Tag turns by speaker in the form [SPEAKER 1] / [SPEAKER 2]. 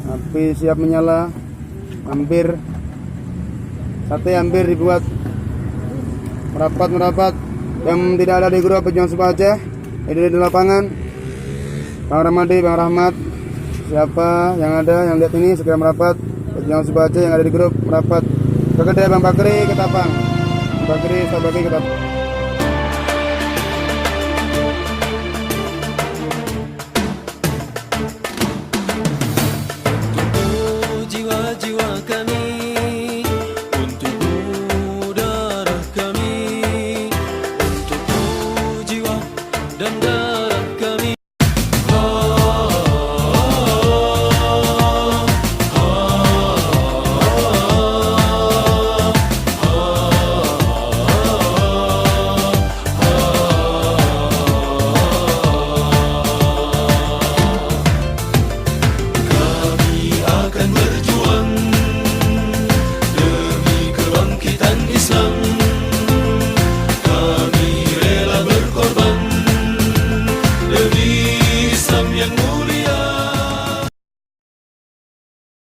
[SPEAKER 1] Api siap menyala. Hampir sate hampir dibuat merapat. Yang tidak ada di grup Pejuang Sumpah Aceh, ini di lapangan. Bang Ramadi, Bang Rahmat, siapa yang ada yang lihat ini segera merapat. Pejuang Sumpah Aceh yang ada di grup merapat. Bergede Bang Bakri Ketapang. Bang Bakri, Ustaz Bakri Ketapang.